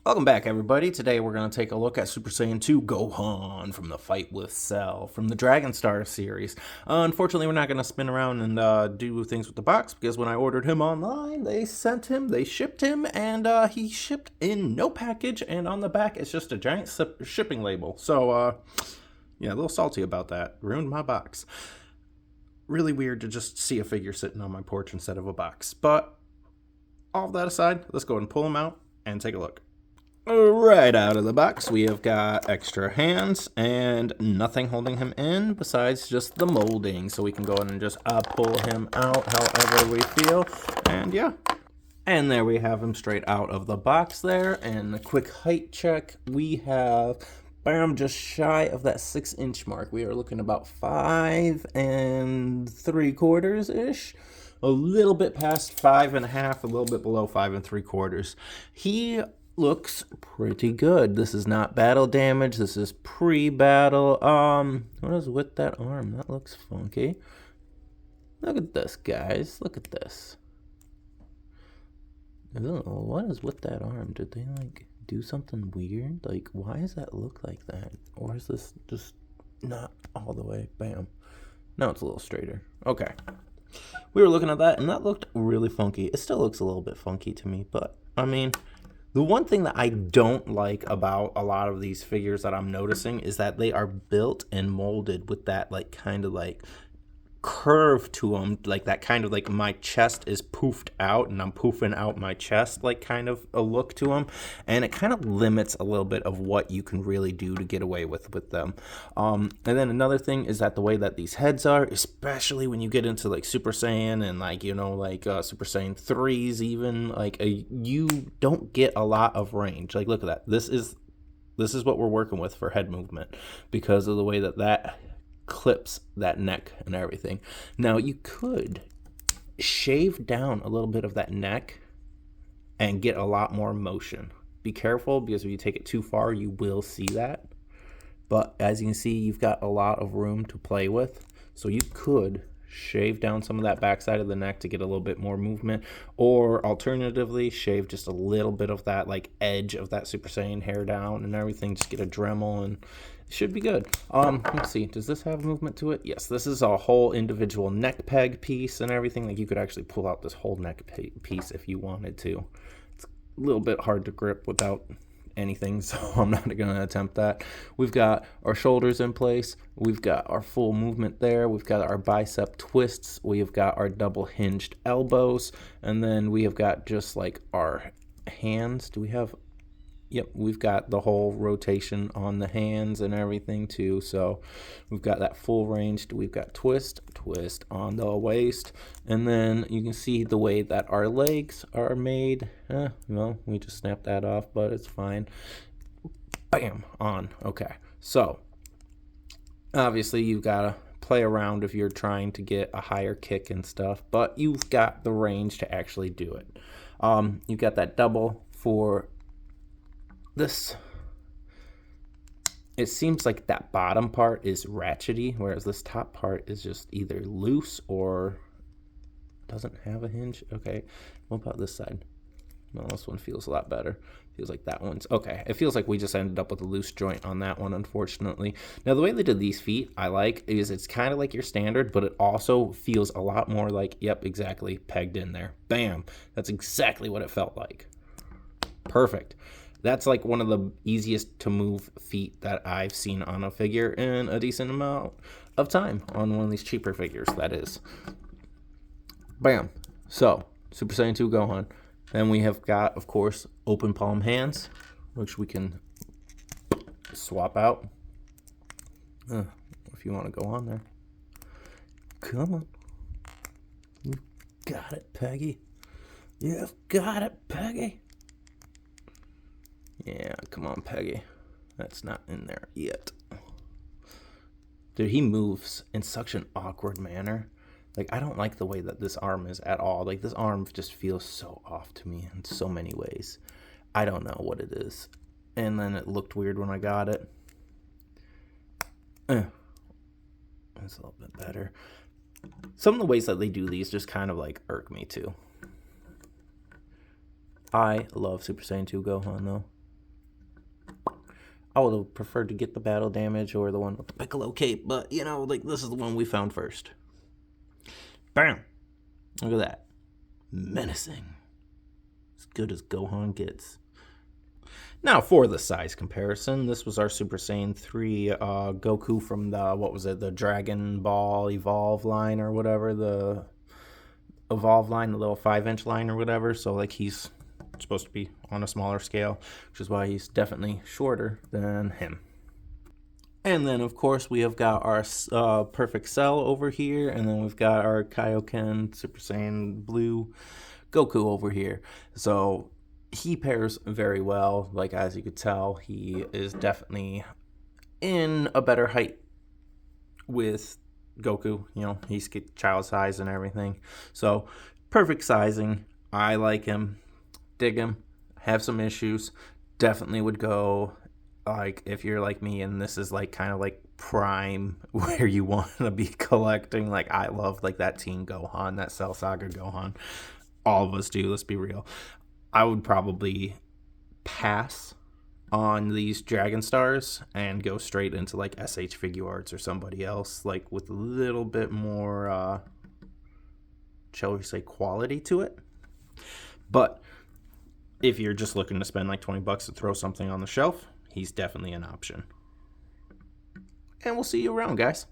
Welcome back, everybody. Today we're going to take a look at Super Saiyan 2 Gohan from the Fight with Cell from the Dragon Star series. Unfortunately, we're not going to spin around and do things with the box because when I ordered him online, they shipped him, and he shipped in no package, and on the back it's just a giant shipping label. So, yeah, a little salty about that. Ruined my box. Really weird to just see a figure sitting on my porch instead of a box. But all that aside, let's go ahead and pull him out and take a look. Right out of the box, we have got extra hands and nothing holding him in besides just the molding. So we can go ahead and just pull him out however we feel. And yeah. And there we have him straight out of the box there. And a quick height check. We have, bam, just shy of that 6-inch mark. We are looking about 5 3/4-ish. A little bit past 5.5, a little bit below 5 3/4. He looks pretty good. This is not battle damage. This is pre-battle. What is with that arm? That looks funky. Look at this, guys. Look at this. What is with that arm? Did they, like, do something weird? Like, why does that look like that? Or is this just not all the way? Bam. Now it's a little straighter. Okay. We were looking at that, and that looked really funky. It still looks a little bit funky to me, but, I mean, the one thing that I don't like about a lot of these figures that I'm noticing is that they are built and molded with that, like, kind of, like, curve to them, like that kind of, like, my chest is poofed out and I'm poofing out my chest, like, kind of a look to them, and it kind of limits a little bit of what you can really do to get away with them. And then another thing is that the way that these heads are, especially when you get into, like, Super Saiyan and, like, you know, like Super Saiyan 3s even, like, you don't get a lot of range. Like, look at that. This is what we're working with for head movement because of the way that clips that neck and everything. Now, you could shave down a little bit of that neck and get a lot more motion. Be careful, because if you take it too far, you will see that. But as you can see, you've got a lot of room to play with. So you could shave down some of that backside of the neck to get a little bit more movement, or alternatively shave just a little bit of that, like, edge of that Super Saiyan hair down and everything. Just get a Dremel and it should be good. Let's see, does this have movement to it? Yes, this is a whole individual neck peg piece and everything. Like, you could actually pull out this whole neck piece if you wanted to. It's a little bit hard to grip without anything, so I'm not going to attempt that. We've got our shoulders in place. We've got our full movement there. We've got our bicep twists. We've got our double hinged elbows, and then we have got just, like, our hands. Do we have? Yep, we've got the whole rotation on the hands and everything too. So we've got that full range. We've got twist on the waist. And then you can see the way that our legs are made. Well, we just snapped that off, but it's fine. Bam, on. Okay, so obviously you've got to play around if you're trying to get a higher kick and stuff, but you've got the range to actually do it. You've got that double for this. It seems like that bottom part is ratchety, whereas this top part is just either loose or doesn't have a hinge. Okay, what about this side? No, this one feels a lot better. Feels like that one's okay. It feels like we just ended up with a loose joint on that one, unfortunately. Now, the way they did these feet, I like, is it's kind of like your standard, but it also feels a lot more like, yep, exactly, pegged in there. Bam. That's exactly what it felt like. Perfect. That's, like, one of the easiest to move feet that I've seen on a figure in a decent amount of time on one of these cheaper figures, that is. Bam. So, Super Saiyan 2 Gohan. Then we have got, of course, open palm hands, which we can swap out if you want to go on there. Come on. You got it, Peggy. You've got it, Peggy. Yeah, come on, Peggy. That's not in there yet. Dude, he moves in such an awkward manner. Like, I don't like the way that this arm is at all. Like, this arm just feels so off to me in so many ways. I don't know what it is. And then it looked weird when I got it. That's a little bit better. Some of the ways that they do these just kind of, like, irk me, too. I love Super Saiyan 2 Gohan, though. I would have preferred to get the battle damage or the one with the Piccolo cape, but you know, like this is the one we found first. Bam! Look at that. Menacing. As good as Gohan gets. Now for the size comparison, this was our Super Saiyan 3 Goku from the Dragon Ball Evolve line or whatever, the Evolve line, the little 5-inch line or whatever, so like he's supposed to be on a smaller scale, which is why he's definitely shorter than him. And then, of course, we have got our Perfect Cell over here, and then we've got our Kaioken Super Saiyan Blue Goku over here. So he pairs very well. Like, as you could tell, he is definitely in a better height with Goku. You know, he's child size and everything. So, perfect sizing. I like him. Dig him. Have some issues. Definitely would go, like, if you're like me and this is like kind of like prime where you want to be collecting. Like, I love like that Teen Gohan, that Cell Saga Gohan. All of us do, let's be real. I would probably pass on these Dragon Stars and go straight into like SH Figure Arts or somebody else, like with a little bit more shall we say quality to it. But if you're just looking to spend like $20 to throw something on the shelf, he's definitely an option. And we'll see you around, guys.